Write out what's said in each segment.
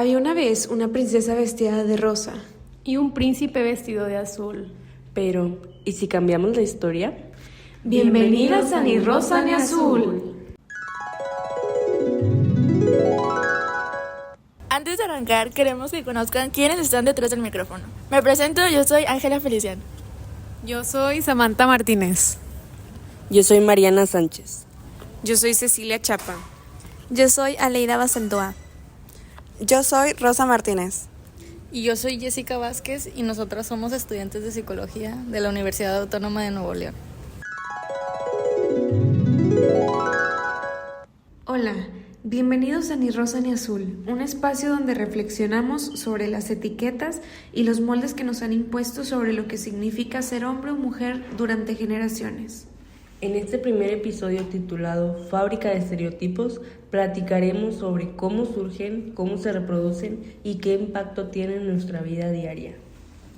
Había una vez una princesa vestida de rosa. Y un príncipe vestido de azul. Pero, ¿y si cambiamos la historia? Bienvenidas a Ni Rosa ni Azul. Antes de arrancar, queremos que conozcan quiénes están detrás del micrófono. Me presento, yo soy Ángela Feliciano. Yo soy Samantha Martínez. Yo soy Mariana Sánchez. Yo soy Cecilia Chapa. Yo soy Aleida Basendoa. Yo soy Rosa Martínez. Y yo soy Jessica Vázquez y nosotras somos estudiantes de psicología de la Universidad Autónoma de Nuevo León. Hola, bienvenidos a Ni Rosa ni Azul, un espacio donde reflexionamos sobre las etiquetas y los moldes que nos han impuesto sobre lo que significa ser hombre o mujer durante generaciones. En este primer episodio titulado Fábrica de Estereotipos, platicaremos sobre cómo surgen, cómo se reproducen y qué impacto tienen en nuestra vida diaria.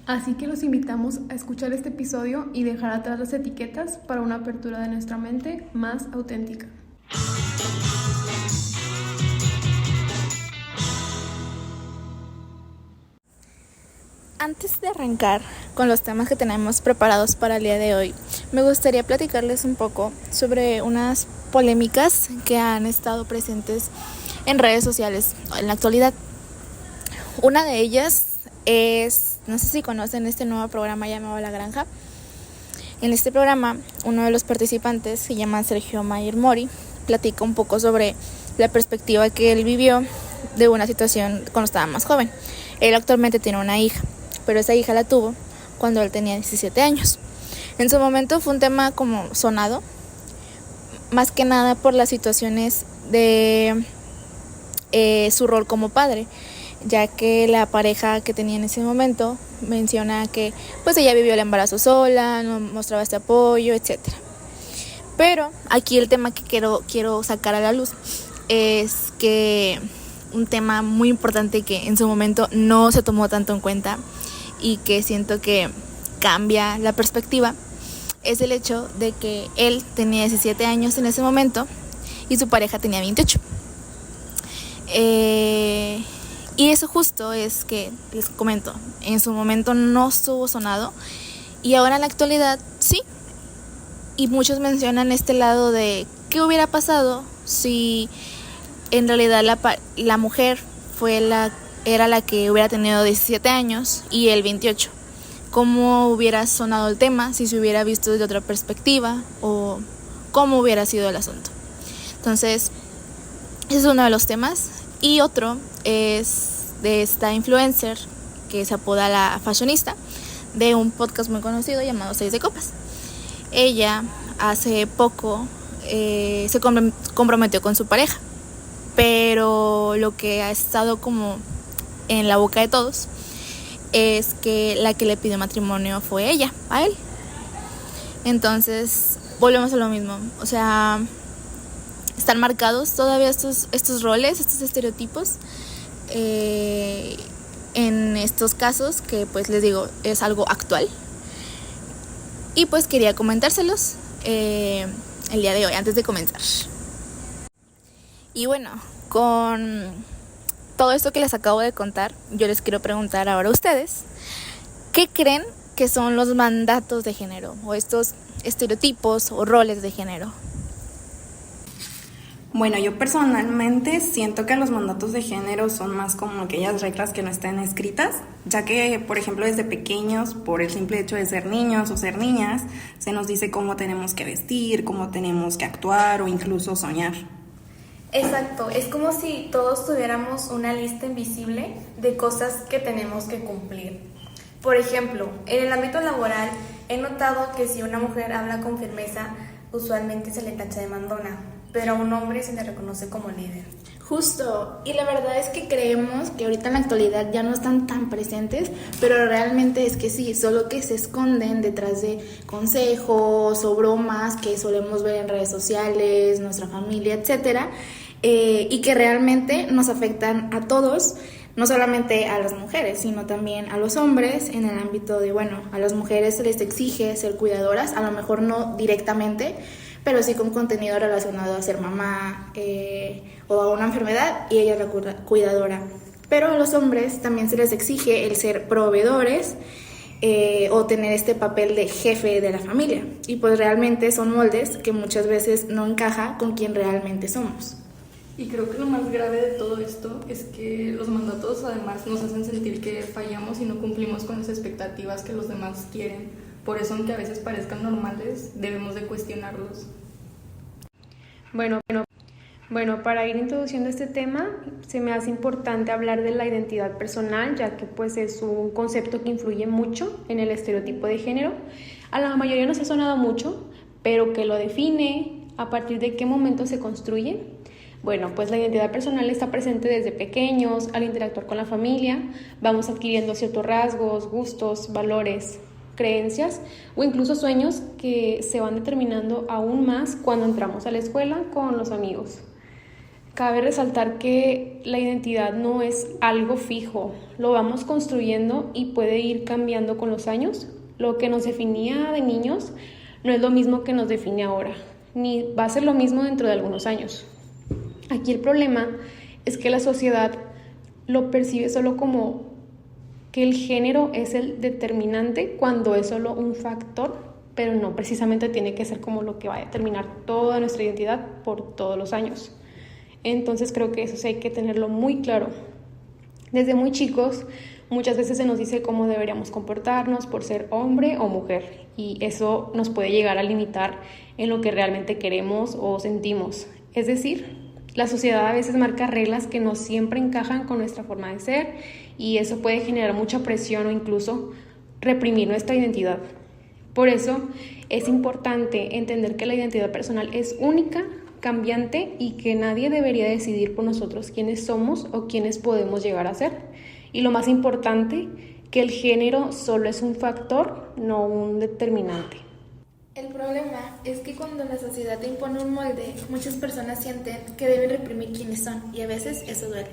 Así que los invitamos a escuchar este episodio y dejar atrás las etiquetas para una apertura de nuestra mente más auténtica. Antes de arrancar con los temas que tenemos preparados para el día de hoy, me gustaría platicarles un poco sobre unas polémicas que han estado presentes en redes sociales en la actualidad. Una de ellas es, no sé si conocen este nuevo programa llamado La Granja. En este programa, uno de los participantes, se llama Sergio Mayer Mori, platica un poco sobre la perspectiva que él vivió de una situación cuando estaba más joven. Él actualmente tiene una hija, pero esa hija la tuvo cuando él tenía 17 años. En su momento fue un tema como sonado, más que nada por las situaciones de su rol como padre, ya que la pareja que tenía en ese momento menciona que pues ella vivió el embarazo sola, no mostraba este apoyo, etc. Pero aquí el tema que quiero sacar a la luz es que un tema muy importante que en su momento no se tomó tanto en cuenta y que siento que cambia la perspectiva es el hecho de que él tenía 17 años en ese momento y su pareja tenía 28. Y eso justo es que, les comento, en su momento no estuvo sonado y ahora en la actualidad sí. Y muchos mencionan este lado de qué hubiera pasado si en realidad la mujer era la que hubiera tenido 17 años y él 28. ¿Cómo hubiera sonado el tema si se hubiera visto desde otra perspectiva o cómo hubiera sido el asunto? Entonces, ese es uno de los temas. Y otro es de esta influencer que se apoda La Fashionista, de un podcast muy conocido llamado Seis de Copas. Ella hace poco se comprometió con su pareja, pero lo que ha estado como en la boca de todos es que la que le pidió matrimonio fue ella, a él. Entonces, volvemos a lo mismo. O sea, están marcados todavía estos roles, estos estereotipos en estos casos que, pues les digo, es algo actual. Y pues quería comentárselos el día de hoy, antes de comenzar. Y bueno, con todo esto que les acabo de contar, yo les quiero preguntar ahora a ustedes, ¿qué creen que son los mandatos de género o estos estereotipos o roles de género? Bueno, yo personalmente siento que los mandatos de género son más como aquellas reglas que no están escritas, ya que, por ejemplo, desde pequeños, por el simple hecho de ser niños o ser niñas, se nos dice cómo tenemos que vestir, cómo tenemos que actuar o incluso soñar. Exacto, es como si todos tuviéramos una lista invisible de cosas que tenemos que cumplir. Por ejemplo, en el ámbito laboral he notado que si una mujer habla con firmeza, usualmente se le tacha de mandona, pero a un hombre se le reconoce como líder. Justo, y la verdad es que creemos que ahorita en la actualidad ya no están tan presentes, pero realmente es que sí, solo que se esconden detrás de consejos o bromas que solemos ver en redes sociales, nuestra familia, etcétera, y que realmente nos afectan a todos, no solamente a las mujeres, sino también a los hombres en el ámbito de, bueno, a las mujeres se les exige ser cuidadoras, a lo mejor no directamente, pero sí con contenido relacionado a ser mamá o a una enfermedad, y ella es la cuidadora. Pero a los hombres también se les exige el ser proveedores o tener este papel de jefe de la familia. Y pues realmente son moldes que muchas veces no encaja con quien realmente somos. Y creo que lo más grave de todo esto es que los mandatos además nos hacen sentir que fallamos y no cumplimos con las expectativas que los demás quieren. Por eso, aunque a veces parezcan normales, debemos de cuestionarlos. Bueno, para ir introduciendo este tema, se me hace importante hablar de la identidad personal, ya que pues es un concepto que influye mucho en el estereotipo de género. A la mayoría nos ha sonado mucho, pero ¿qué lo define? ¿A partir de qué momento se construye? Bueno, pues la identidad personal está presente desde pequeños, al interactuar con la familia, vamos adquiriendo ciertos rasgos, gustos, valores, creencias o incluso sueños que se van determinando aún más cuando entramos a la escuela con los amigos. Cabe resaltar que la identidad no es algo fijo, lo vamos construyendo y puede ir cambiando con los años. Lo que nos definía de niños no es lo mismo que nos define ahora, ni va a ser lo mismo dentro de algunos años. Aquí el problema es que la sociedad lo percibe solo como que el género es el determinante cuando es solo un factor, pero no precisamente tiene que ser como lo que va a determinar toda nuestra identidad por todos los años. Entonces creo que eso sí hay que tenerlo muy claro. Desde muy chicos muchas veces se nos dice cómo deberíamos comportarnos por ser hombre o mujer y eso nos puede llegar a limitar en lo que realmente queremos o sentimos. Es decir, la sociedad a veces marca reglas que no siempre encajan con nuestra forma de ser y eso puede generar mucha presión o incluso reprimir nuestra identidad. Por eso es importante entender que la identidad personal es única, cambiante y que nadie debería decidir por nosotros quiénes somos o quiénes podemos llegar a ser. Y lo más importante, que el género solo es un factor, no un determinante. El problema es que cuando la sociedad te impone un molde, muchas personas sienten que deben reprimir quiénes son y a veces eso duele.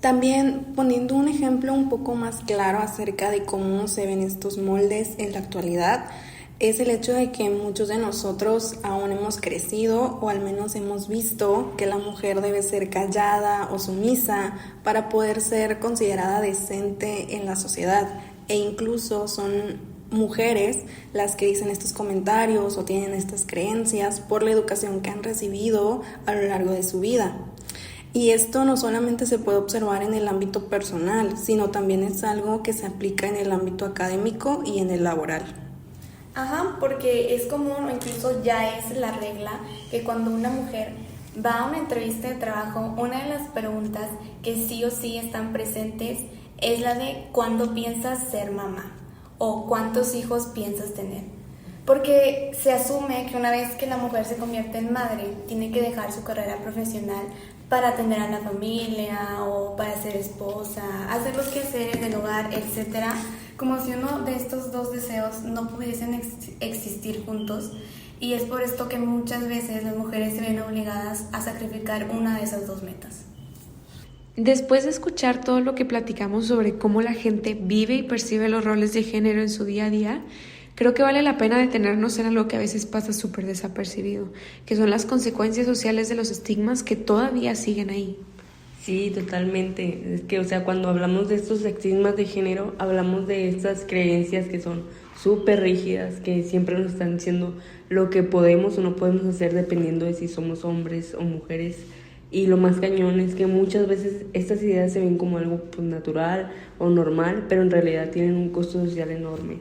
También poniendo un ejemplo un poco más claro acerca de cómo se ven estos moldes en la actualidad, es el hecho de que muchos de nosotros aún hemos crecido o al menos hemos visto que la mujer debe ser callada o sumisa para poder ser considerada decente en la sociedad e incluso son mujeres las que dicen estos comentarios o tienen estas creencias por la educación que han recibido a lo largo de su vida. Y esto no solamente se puede observar en el ámbito personal, sino también es algo que se aplica en el ámbito académico y en el laboral. Ajá, porque es común o incluso ya es la regla que cuando una mujer va a una entrevista de trabajo, una de las preguntas que sí o sí están presentes es la de ¿cuándo piensas ser mamá? O ¿cuántos hijos piensas tener? Porque se asume que una vez que la mujer se convierte en madre, tiene que dejar su carrera profesional para atender a la familia o para ser esposa, hacer los quehaceres del hogar, etc. Como si uno de estos dos deseos no pudiesen existir juntos. Y es por esto que muchas veces las mujeres se ven obligadas a sacrificar una de esas dos metas. Después de escuchar todo lo que platicamos sobre cómo la gente vive y percibe los roles de género en su día a día, creo que vale la pena detenernos en algo que a veces pasa súper desapercibido, que son las consecuencias sociales de los estigmas que todavía siguen ahí. Sí, totalmente. Es que, cuando hablamos de estos estigmas de género, hablamos de estas creencias que son súper rígidas, que siempre nos están diciendo lo que podemos o no podemos hacer dependiendo de si somos hombres o mujeres. Y lo más cañón es que muchas veces estas ideas se ven como algo natural o normal, pero en realidad tienen un costo social enorme.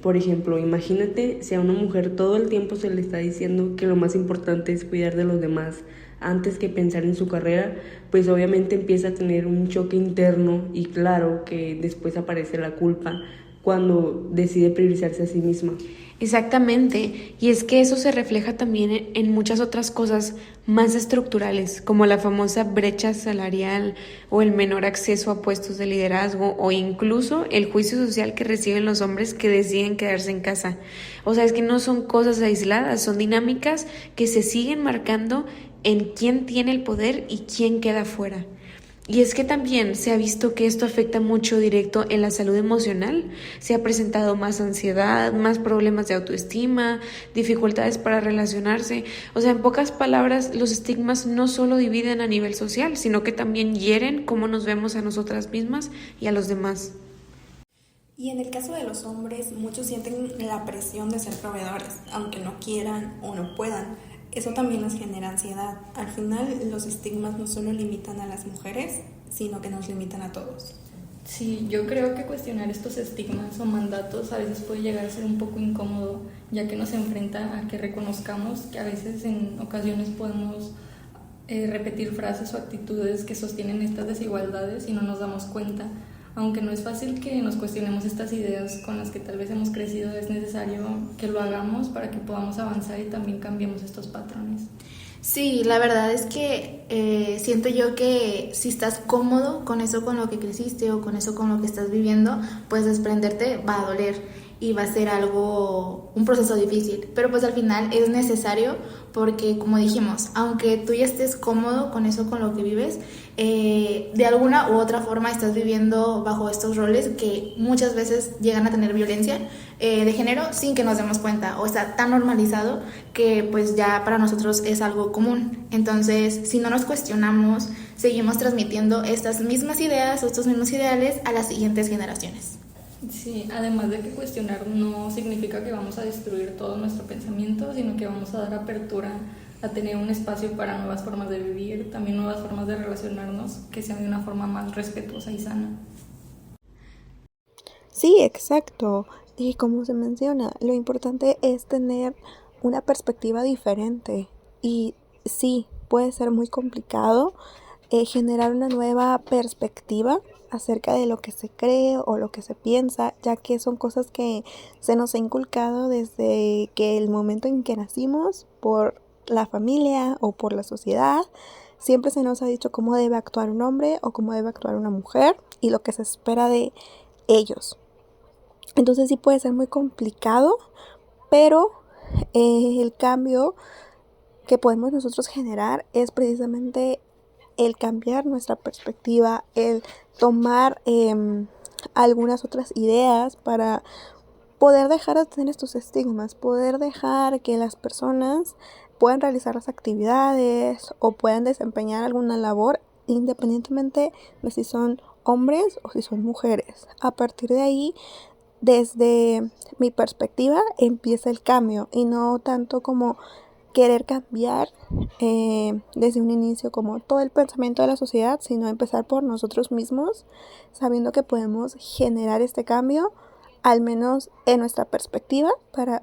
Por ejemplo, imagínate si a una mujer todo el tiempo se le está diciendo que lo más importante es cuidar de los demás antes que pensar en su carrera, pues obviamente empieza a tener un choque interno y claro que después aparece la culpa cuando decide priorizarse a sí misma. Exactamente, y es que eso se refleja también en muchas otras cosas más estructurales, como la famosa brecha salarial o el menor acceso a puestos de liderazgo o incluso el juicio social que reciben los hombres que deciden quedarse en casa. O sea, es que no son cosas aisladas, son dinámicas que se siguen marcando en quién tiene el poder y quién queda fuera. Y es que también se ha visto que esto afecta mucho directo en la salud emocional. Se ha presentado más ansiedad, más problemas de autoestima, dificultades para relacionarse. O sea, en pocas palabras, los estigmas no solo dividen a nivel social, sino que también hieren cómo nos vemos a nosotras mismas y a los demás. Y en el caso de los hombres, muchos sienten la presión de ser proveedores, aunque no quieran o no puedan. Eso también nos genera ansiedad. Al final, los estigmas no solo limitan a las mujeres, sino que nos limitan a todos. Sí, yo creo que cuestionar estos estigmas o mandatos a veces puede llegar a ser un poco incómodo, ya que nos enfrenta a que reconozcamos que a veces en ocasiones podemos repetir frases o actitudes que sostienen estas desigualdades y no nos damos cuenta. Aunque no es fácil que nos cuestionemos estas ideas con las que tal vez hemos crecido, es necesario que lo hagamos para que podamos avanzar y también cambiemos estos patrones. Sí, la verdad es que siento yo que si estás cómodo con eso con lo que creciste o con eso con lo que estás viviendo, pues desprenderte va a doler y va a ser un proceso difícil, pero pues al final es necesario porque, como dijimos, aunque tú ya estés cómodo con eso con lo que vives, de alguna u otra forma estás viviendo bajo estos roles que muchas veces llegan a tener violencia de género sin que nos demos cuenta, o está tan normalizado que pues ya para nosotros es algo común. Entonces, si no nos cuestionamos, seguimos transmitiendo estas mismas ideas o estos mismos ideales a las siguientes generaciones. Sí, además de que cuestionar no significa que vamos a destruir todo nuestro pensamiento, sino que vamos a dar apertura a tener un espacio para nuevas formas de vivir, también nuevas formas de relacionarnos que sean de una forma más respetuosa y sana. Sí, exacto. Y como se menciona, lo importante es tener una perspectiva diferente. Y sí, puede ser muy complicado generar una nueva perspectiva acerca de lo que se cree o lo que se piensa, ya que son cosas que se nos ha inculcado desde que el momento en que nacimos por la familia o por la sociedad. Siempre se nos ha dicho cómo debe actuar un hombre o cómo debe actuar una mujer y lo que se espera de ellos. Entonces sí puede ser muy complicado, pero el cambio que podemos nosotros generar es precisamente el cambiar nuestra perspectiva, el tomar algunas otras ideas para poder dejar de tener estos estigmas, poder dejar que las personas puedan realizar las actividades o puedan desempeñar alguna labor independientemente de si son hombres o si son mujeres. A partir de ahí, desde mi perspectiva, empieza el cambio y no tanto como querer cambiar desde un inicio como todo el pensamiento de la sociedad, sino empezar por nosotros mismos, sabiendo que podemos generar este cambio, al menos en nuestra perspectiva, para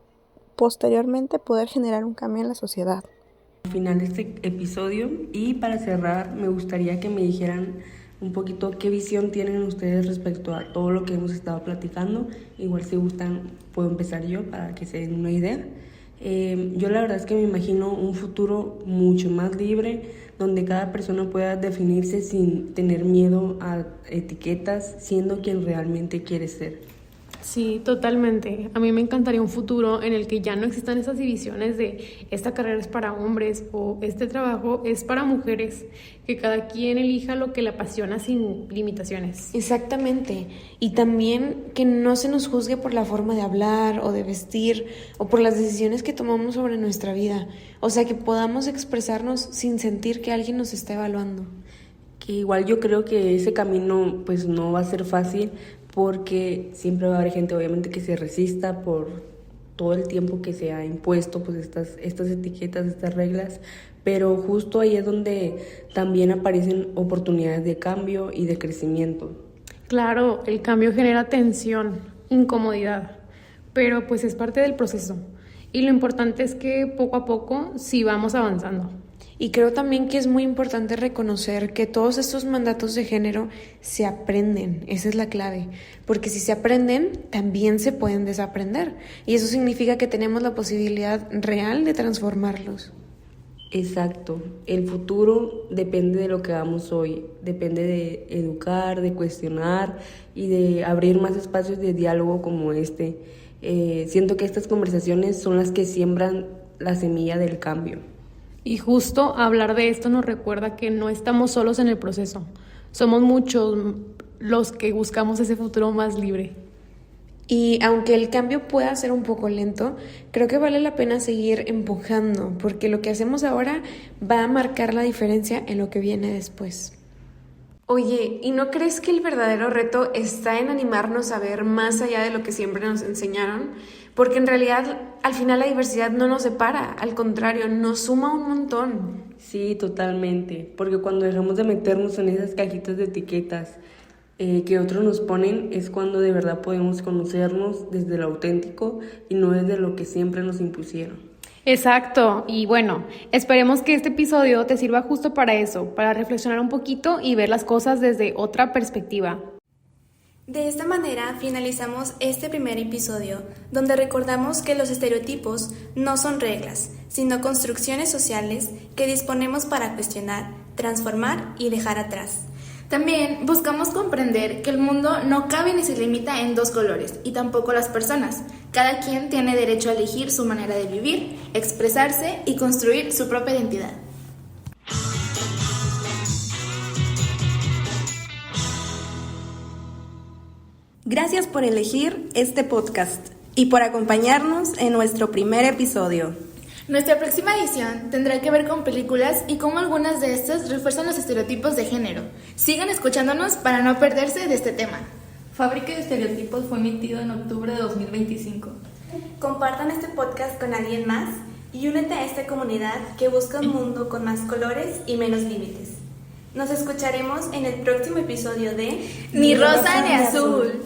posteriormente poder generar un cambio en la sociedad. Al final de este episodio, y para cerrar, me gustaría que me dijeran un poquito qué visión tienen ustedes respecto a todo lo que hemos estado platicando. Igual si gustan puedo empezar yo para que se den una idea. Yo la verdad es que me imagino un futuro mucho más libre, donde cada persona pueda definirse sin tener miedo a etiquetas, siendo quien realmente quiere ser. Sí, totalmente. A mí me encantaría un futuro en el que ya no existan esas divisiones de esta carrera es para hombres o este trabajo es para mujeres, que cada quien elija lo que le apasiona sin limitaciones. Exactamente. Y también que no se nos juzgue por la forma de hablar o de vestir o por las decisiones que tomamos sobre nuestra vida. O sea, que podamos expresarnos sin sentir que alguien nos está evaluando. Que igual yo creo que ese camino pues no va a ser fácil, porque siempre va a haber gente obviamente que se resista por todo el tiempo que se ha impuesto pues estas etiquetas, estas reglas, pero justo ahí es donde también aparecen oportunidades de cambio y de crecimiento. Claro, el cambio genera tensión, incomodidad, pero pues es parte del proceso. Y lo importante es que poco a poco sí vamos avanzando. Y creo también que es muy importante reconocer que todos estos mandatos de género se aprenden, esa es la clave, porque si se aprenden, también se pueden desaprender, y eso significa que tenemos la posibilidad real de transformarlos. Exacto, el futuro depende de lo que hagamos hoy, depende de educar, de cuestionar y de abrir más espacios de diálogo como este. Siento que estas conversaciones son las que siembran la semilla del cambio. Y justo hablar de esto nos recuerda que no estamos solos en el proceso. somos muchos los que buscamos ese futuro más libre. Y aunque el cambio pueda ser un poco lento, creo que vale la pena seguir empujando, porque lo que hacemos ahora va a marcar la diferencia en lo que viene después. Oye, ¿y no crees que el verdadero reto está en animarnos a ver más allá de lo que siempre nos enseñaron? Porque en realidad, al final la diversidad no nos separa, al contrario, nos suma un montón. Sí, totalmente, porque cuando dejamos de meternos en esas cajitas de etiquetas que otros nos ponen, es cuando de verdad podemos conocernos desde lo auténtico y no desde lo que siempre nos impusieron. Exacto, y bueno, esperemos que este episodio te sirva justo para eso, para reflexionar un poquito y ver las cosas desde otra perspectiva. De esta manera finalizamos este primer episodio, donde recordamos que los estereotipos no son reglas, sino construcciones sociales que disponemos para cuestionar, transformar y dejar atrás. También buscamos comprender que el mundo no cabe ni se limita en dos colores, y tampoco las personas. Cada quien tiene derecho a elegir su manera de vivir, expresarse y construir su propia identidad. Gracias por elegir este podcast y por acompañarnos en nuestro primer episodio. Nuestra próxima edición tendrá que ver con películas y cómo algunas de estas refuerzan los estereotipos de género. Sigan escuchándonos para no perderse de este tema. Fábrica de Estereotipos fue emitido en octubre de 2025. Compartan este podcast con alguien más y únete a esta comunidad que busca un mundo con más colores y menos límites. Nos escucharemos en el próximo episodio de Ni rosa ni azul.